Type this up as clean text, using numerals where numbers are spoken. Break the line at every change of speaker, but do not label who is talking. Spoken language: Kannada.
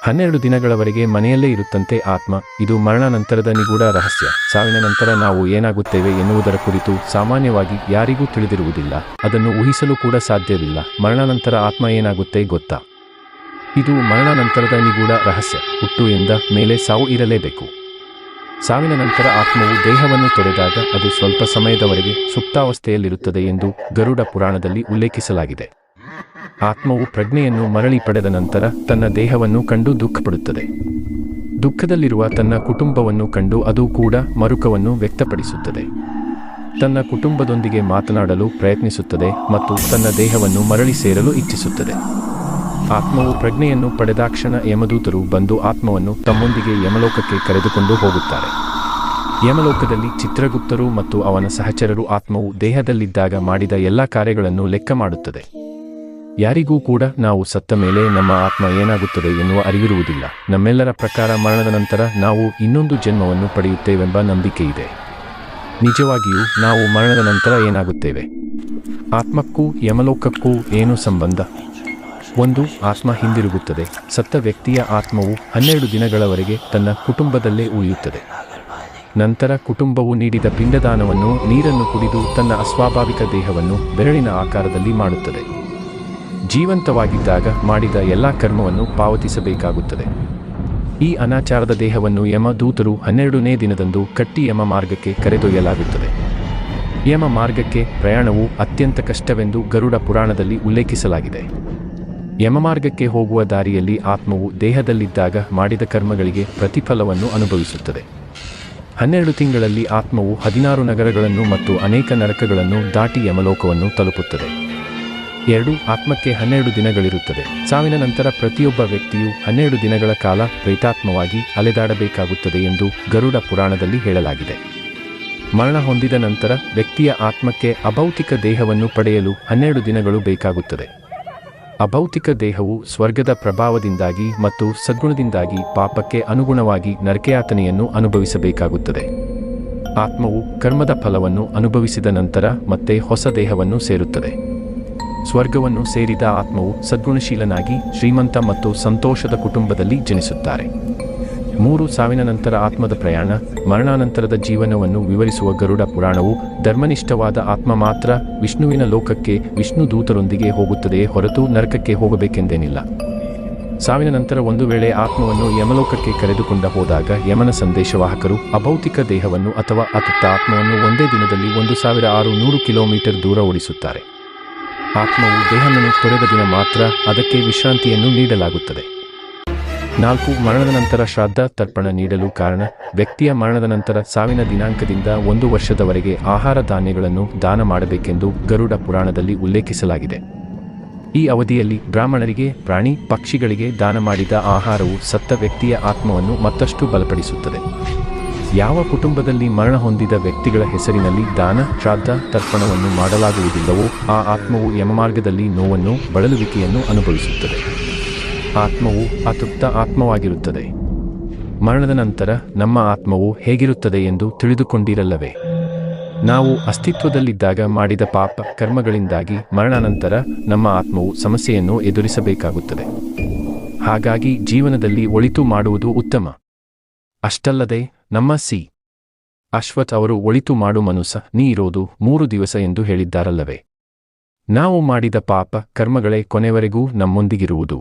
12 ದಿನಗಳವರೆಗೆ ಮನೆಯಲ್ಲೇ ಇರುತ್ತಂತೆ ಆತ್ಮ. ಇದು ಮರಣಾನಂತರದ ನಿಗೂಢ ರಹಸ್ಯ. ಸಾವಿನ ನಂತರ ನಾವು ಏನಾಗುತ್ತೇವೆ ಎನ್ನುವುದರ ಕುರಿತು ಸಾಮಾನ್ಯವಾಗಿ ಯಾರಿಗೂ ತಿಳಿದಿರುವುದಿಲ್ಲ. ಅದನ್ನು ಊಹಿಸಲು ಕೂಡ ಸಾಧ್ಯವಿಲ್ಲ. ಮರಣಾನಂತರ ಆತ್ಮ ಏನಾಗುತ್ತೆ ಗೊತ್ತಾ? ಇದು ಮರಣಾನಂತರದ ನಿಗೂಢ ರಹಸ್ಯ. ಹುಟ್ಟು ಎಂದ ಮೇಲೆ ಸಾವು ಇರಲೇಬೇಕು. ಸಾವಿನ ನಂತರ ಆತ್ಮವು ದೇಹವನ್ನು ತೊರೆದಾಗ ಅದು ಸ್ವಲ್ಪ ಸಮಯದವರೆಗೆ ಸುಪ್ತಾವಸ್ಥೆಯಲ್ಲಿರುತ್ತದೆ ಎಂದು ಗರುಡ ಪುರಾಣದಲ್ಲಿ ಉಲ್ಲೇಖಿಸಲಾಗಿದೆ. ಆತ್ಮವು ಪ್ರಜ್ಞೆಯನ್ನು ಮರಳಿ ಪಡೆದ ನಂತರ ತನ್ನ ದೇಹವನ್ನು ಕಂಡು ದುಃಖಪಡುತ್ತದೆ. ದುಃಖದಲ್ಲಿರುವ ತನ್ನ ಕುಟುಂಬವನ್ನು ಕಂಡು ಅದು ಕೂಡ ಮರುಕವನ್ನು ವ್ಯಕ್ತಪಡಿಸುತ್ತದೆ. ತನ್ನ ಕುಟುಂಬದೊಂದಿಗೆ ಮಾತನಾಡಲು ಪ್ರಯತ್ನಿಸುತ್ತದೆ ಮತ್ತು ತನ್ನ ದೇಹವನ್ನು ಮರಳಿ ಸೇರಲು ಇಚ್ಛಿಸುತ್ತದೆ. ಆತ್ಮವು ಪ್ರಜ್ಞೆಯನ್ನು ಪಡೆದಾಕ್ಷಣ ಯಮದೂತರು ಬಂದು ಆತ್ಮವನ್ನು ತಮ್ಮೊಂದಿಗೆ ಯಮಲೋಕಕ್ಕೆ ಕರೆದುಕೊಂಡು ಹೋಗುತ್ತಾರೆ. ಯಮಲೋಕದಲ್ಲಿ ಚಿತ್ರಗುಪ್ತರು ಮತ್ತು ಅವನ ಸಹಚರರು ಆತ್ಮವು ದೇಹದಲ್ಲಿದ್ದಾಗ ಮಾಡಿದ ಎಲ್ಲ ಕಾರ್ಯಗಳನ್ನು ಲೆಕ್ಕ ಮಾಡುತ್ತದೆ. ಯಾರಿಗೂ ಕೂಡ ನಾವು ಸತ್ತ ಮೇಲೆ ನಮ್ಮ ಆತ್ಮ ಏನಾಗುತ್ತದೆ ಎನ್ನುವ ಅರಿವಿರುವುದಿಲ್ಲ. ನಮ್ಮೆಲ್ಲರ ಪ್ರಕಾರ ಮರಣದ ನಂತರ ನಾವು ಇನ್ನೊಂದು ಜನ್ಮವನ್ನು ಪಡೆಯುತ್ತೇವೆಂಬ ನಂಬಿಕೆ ಇದೆ. ನಿಜವಾಗಿಯೂ ನಾವು ಮರಣದ ನಂತರ ಏನಾಗುತ್ತೇವೆ? ಆತ್ಮಕ್ಕೂ ಯಮಲೋಕಕ್ಕೂ ಏನು ಸಂಬಂಧ? ಒಂದು, ಆತ್ಮ ಹಿಂದಿರುಗುತ್ತದೆ. ಸತ್ತ ವ್ಯಕ್ತಿಯ ಆತ್ಮವು 12 ದಿನಗಳವರೆಗೆ ತನ್ನ ಕುಟುಂಬದಲ್ಲೇ ಉಳಿಯುತ್ತದೆ. ನಂತರ ಕುಟುಂಬವು ನೀಡಿದ ಪಿಂಡದಾನವನ್ನು, ನೀರನ್ನು ಕುಡಿದು ತನ್ನ ಅಸ್ವಾಭಾವಿಕ ದೇಹವನ್ನು ಬೆರಳಿನ ಆಕಾರದಲ್ಲಿ ಮಾಡುತ್ತದೆ. ಜೀವಂತವಾಗಿದ್ದಾಗ ಮಾಡಿದ ಎಲ್ಲ ಕರ್ಮವನ್ನು ಪಾವತಿಸಬೇಕಾಗುತ್ತದೆ. ಈ ಅನಾಚಾರದ ದೇಹವನ್ನು ಯಮದೂತರು 12ನೇ ದಿನದಂದು ಕಟ್ಟಿ ಯಮ ಮಾರ್ಗಕ್ಕೆ ಕರೆದೊಯ್ಯಲಾಗುತ್ತದೆ. ಯಮ ಮಾರ್ಗಕ್ಕೆ ಪ್ರಯಾಣವು ಅತ್ಯಂತ ಕಷ್ಟವೆಂದು ಗರುಡ ಪುರಾಣದಲ್ಲಿ ಉಲ್ಲೇಖಿಸಲಾಗಿದೆ. ಯಮಮಾರ್ಗಕ್ಕೆ ಹೋಗುವ ದಾರಿಯಲ್ಲಿ ಆತ್ಮವು ದೇಹದಲ್ಲಿದ್ದಾಗ ಮಾಡಿದ ಕರ್ಮಗಳಿಗೆ ಪ್ರತಿಫಲವನ್ನು ಅನುಭವಿಸುತ್ತದೆ. 12 ತಿಂಗಳಲ್ಲಿ ಆತ್ಮವು 16 ನಗರಗಳನ್ನು ಮತ್ತು ಅನೇಕ ನರಕಗಳನ್ನು ದಾಟಿ ಯಮಲೋಕವನ್ನು ತಲುಪುತ್ತದೆ. 2, ಆತ್ಮಕ್ಕೆ 12 ದಿನಗಳಿರುತ್ತದೆ. ಸಾವಿನ ನಂತರ ಪ್ರತಿಯೊಬ್ಬ ವ್ಯಕ್ತಿಯು 12 ದಿನಗಳ ಕಾಲ ಪ್ರೇತಾತ್ಮವಾಗಿ ಅಲೆದಾಡಬೇಕಾಗುತ್ತದೆ ಎಂದು ಗರುಡ ಪುರಾಣದಲ್ಲಿ ಹೇಳಲಾಗಿದೆ. ಮರಣ ಹೊಂದಿದ ನಂತರ ವ್ಯಕ್ತಿಯ ಆತ್ಮಕ್ಕೆ ಅಭೌತಿಕ ದೇಹವನ್ನು ಪಡೆಯಲು 12 ದಿನಗಳು ಬೇಕಾಗುತ್ತದೆ. ಅಭೌತಿಕ ದೇಹವು ಸ್ವರ್ಗದ ಪ್ರಭಾವದಿಂದಾಗಿ ಮತ್ತು ಸದ್ಗುಣದಿಂದಾಗಿ ಪಾಪಕ್ಕೆ ಅನುಗುಣವಾಗಿ ನರಕಯಾತನೆಯನ್ನು ಅನುಭವಿಸಬೇಕಾಗುತ್ತದೆ. ಆತ್ಮವು ಕರ್ಮದ ಫಲವನ್ನು ಅನುಭವಿಸಿದ ನಂತರ ಮತ್ತೆ ಹೊಸ ದೇಹವನ್ನು ಸೇರುತ್ತದೆ. ಸ್ವರ್ಗವನ್ನು ಸೇರಿದ ಆತ್ಮವು ಸದ್ಗುಣಶೀಲನಾಗಿ ಶ್ರೀಮಂತ ಮತ್ತು ಸಂತೋಷದ ಕುಟುಂಬದಲ್ಲಿ ಜನಿಸುತ್ತಾರೆ. 3, ಸಾವಿನ ನಂತರ ಆತ್ಮದ ಪ್ರಯಾಣ. ಮರಣಾನಂತರದ ಜೀವನವನ್ನು ವಿವರಿಸುವ ಗರುಡ ಪುರಾಣವು ಧರ್ಮನಿಷ್ಠವಾದ ಆತ್ಮ ಮಾತ್ರ ವಿಷ್ಣುವಿನ ಲೋಕಕ್ಕೆ ವಿಷ್ಣು ದೂತರೊಂದಿಗೆ ಹೋಗುತ್ತದೆಯೇ ಹೊರತು ನರಕಕ್ಕೆ ಹೋಗಬೇಕೆಂದೇನಿಲ್ಲ. ಸಾವಿನ ನಂತರ ಒಂದು ವೇಳೆ ಆತ್ಮವನ್ನು ಯಮಲೋಕಕ್ಕೆ ಕರೆದುಕೊಂಡ ಹೋದಾಗ ಯಮನ ಸಂದೇಶವಾಹಕರು ಅಭೌತಿಕ ದೇಹವನ್ನು ಅಥವಾ ಅತೃಪ್ತ ಆತ್ಮವನ್ನು ಒಂದೇ ದಿನದಲ್ಲಿ 1600 ಕಿಲೋಮೀಟರ್ ದೂರ ಓಡಿಸುತ್ತಾರೆ. ಆತ್ಮವು ದೇಹವನ್ನು ತೊರೆದ ದಿನ ಮಾತ್ರ ಅದಕ್ಕೆ ವಿಶ್ರಾಂತಿಯನ್ನು ನೀಡಲಾಗುತ್ತದೆ. 4, ಮರಣದ ನಂತರ ಶ್ರಾದ್ದ ತರ್ಪಣ ನೀಡಲು ಕಾರಣ. ವ್ಯಕ್ತಿಯ ಮರಣದ ನಂತರ ಸಾವಿನ ದಿನಾಂಕದಿಂದ 1 ವರ್ಷದವರೆಗೆ ಆಹಾರ ಧಾನ್ಯಗಳನ್ನು ದಾನ ಮಾಡಬೇಕೆಂದು ಗರುಡ ಪುರಾಣದಲ್ಲಿ ಉಲ್ಲೇಖಿಸಲಾಗಿದೆ. ಈ ಅವಧಿಯಲ್ಲಿ ಬ್ರಾಹ್ಮಣರಿಗೆ, ಪ್ರಾಣಿ ಪಕ್ಷಿಗಳಿಗೆ ದಾನ ಮಾಡಿದ ಆಹಾರವು ಸತ್ತ ವ್ಯಕ್ತಿಯ ಆತ್ಮವನ್ನು ಮತ್ತಷ್ಟು ಬಲಪಡಿಸುತ್ತದೆ. ಯಾವ ಕುಟುಂಬದಲ್ಲಿ ಮರಣ ಹೊಂದಿದ ವ್ಯಕ್ತಿಗಳ ಹೆಸರಿನಲ್ಲಿ ದಾನ, ಶ್ರಾದ್ದ, ತರ್ಪಣವನ್ನು ಮಾಡಲಾಗುವುದಿಲ್ಲವೋ ಆ ಆತ್ಮವು ಯಮಮಾರ್ಗದಲ್ಲಿ ನೋವನ್ನು, ಬಳಲುವಿಕೆಯನ್ನು ಅನುಭವಿಸುತ್ತದೆ. ಆತ್ಮವು ಅತೃಪ್ತ ಆತ್ಮವಾಗಿರುತ್ತದೆ. ಮರಣದ ನಂತರ ನಮ್ಮ ಆತ್ಮವು ಹೇಗಿರುತ್ತದೆ ಎಂದು ತಿಳಿದುಕೊಂಡಿರಲ್ಲವೇ? ನಾವು ಅಸ್ತಿತ್ವದಲ್ಲಿದ್ದಾಗ ಮಾಡಿದ ಪಾಪ ಕರ್ಮಗಳಿಂದಾಗಿ ಮರಣಾನಂತರ ನಮ್ಮ ಆತ್ಮವು ಸಮಸ್ಯೆಯನ್ನು ಎದುರಿಸಬೇಕಾಗುತ್ತದೆ. ಹಾಗಾಗಿ ಜೀವನದಲ್ಲಿ ಒಳಿತು ಮಾಡುವುದು ಉತ್ತಮ. ಅಷ್ಟಲ್ಲದೆ ನಮ್ಮ ಸಿ. ಅಶ್ವಥ್ ಅವರು ಒಳಿತು ಮಾಡು ಮನುಸ ನೀ ಇರೋದು 3 ದಿವಸ ಎಂದು ಹೇಳಿದ್ದಾರಲ್ಲವೇ? ನಾವು ಮಾಡಿದ ಪಾಪ ಕರ್ಮಗಳೇ ಕೊನೆವರೆಗೂ ನಮ್ಮೊಂದಿಗಿರುವುದು.